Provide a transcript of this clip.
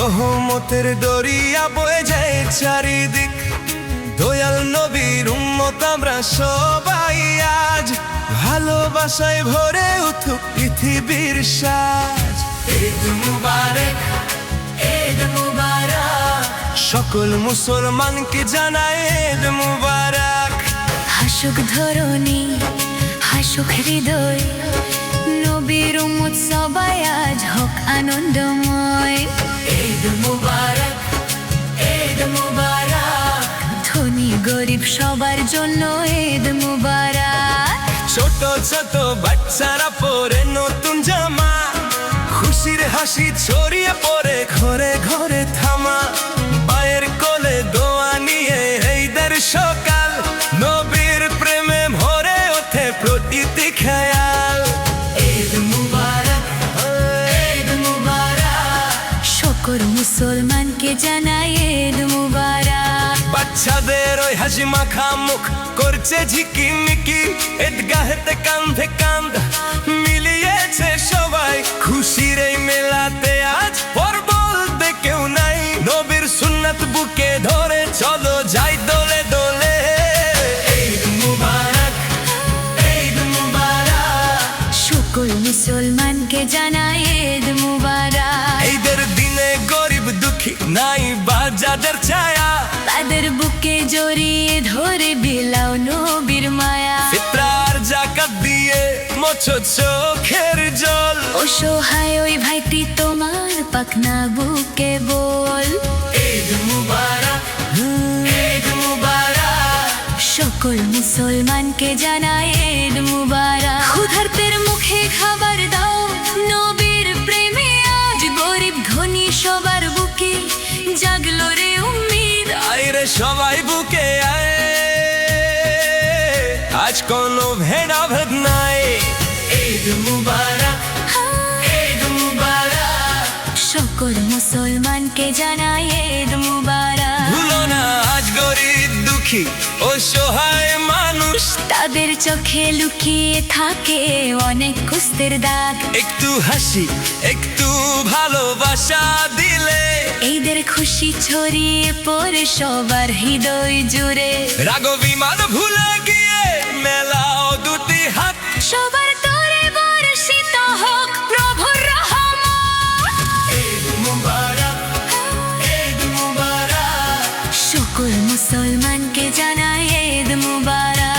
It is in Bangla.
রহমতের দরিয়া বয়ে যায় চারিদিক। দয়াল নবীর উম্মত আমরা সবাই আজ, ভালোবাসায় ভরে উঠুক পৃথিবীর সাজ। ঈদ মুবারক, ঈদ মুবারক, সকল মুসলমানকে জানায় ঈদ মুবারক। হাসুক ধরণী, হাসুক হৃদয়, নবীর উম্মত সবাই আজ হোক আনন্দময়। ঈদ মুবারক, ঈদ মুবারক, ধনী গরিব সবার জন্য ঈদ মুবারক। ছোট ছোট বাচ্চারা পরে নতুন জামা, খুশির হাসি ছড়িয়ে পড়ে ঘরে ঘরে থামা। মায়ের কোলে দোয়া নিয়ে ঈদের সকাল, নবীর প্রেমে ভরে ওঠে প্রতিটি খেয়াল। ঈদ মুবারক, ঈদ মুবারক, সকল মুসলমানকে জানাই ঈদ মুবারক। বাচ্চাদের ওই হাসি মাখা মুখ করছে ঝিকিমিকি, ঈদগাহেতে কাঁধে কাঁধ মিলিয়েছে সবাই। খুশির এই মেলাতে আজ পর বলতে কেউ নাই, নবীর সুন্নাত বুকে ধরে চলো যাই দোলে দোলে। ঈদ মুবারক, ঈদ মুবারক, সকল মুসলমানকে জানাই ঈদ মুবারক। ঈদের দিনে গরিব দুঃখী নাই বা যাদের ছায়া, তাদের বুকে জড়িয়ে ধরে বিলাও নবীর মায়া। ফিতরার যাকাত দিয়ে মোছো চোখের জল। অসহায় ওই ভাইটি তোমার পাখনা বুকে বল। ঈদ মুবারক, ঈদ মুবারক, সকল মুসলমানকে জানাই ঈদ মুবারক। ক্ষুধার্তের মুখে খাবার দাও নবীর প্রেমে আজ, গরিব ধনী সবার বুকে জাগলো রে উম্মিদ। আইরে সবাই বুকে আয়, আজ কোনো ভেদাভেদ নাই। ঈদ মুবারক, ঈদ মুবারক, সকল মুসলমানকে জানাই ঈদ মুবারক। ভুলো না আজ গরিব দুঃখী অসহায় মানুষ, তাদের চোখে লুকিয়ে থাকে অনেক কষ্টের দাগ। একটু হাসি একটু ভালোবাসা দিলে, ঈদের খুশি ছড়িয়ে পড়ে সবার হৃদয় জুড়ে। রাগ বিমান ভুলে গিয়ে মেলাও দুটি হাত, সবার তরে বর্ষিত হোক প্রভুর রহমত। ঈদ মুবারক, ঈদ মুবারক, সকল মুসলমানকে জানাই ঈদ মুবারক।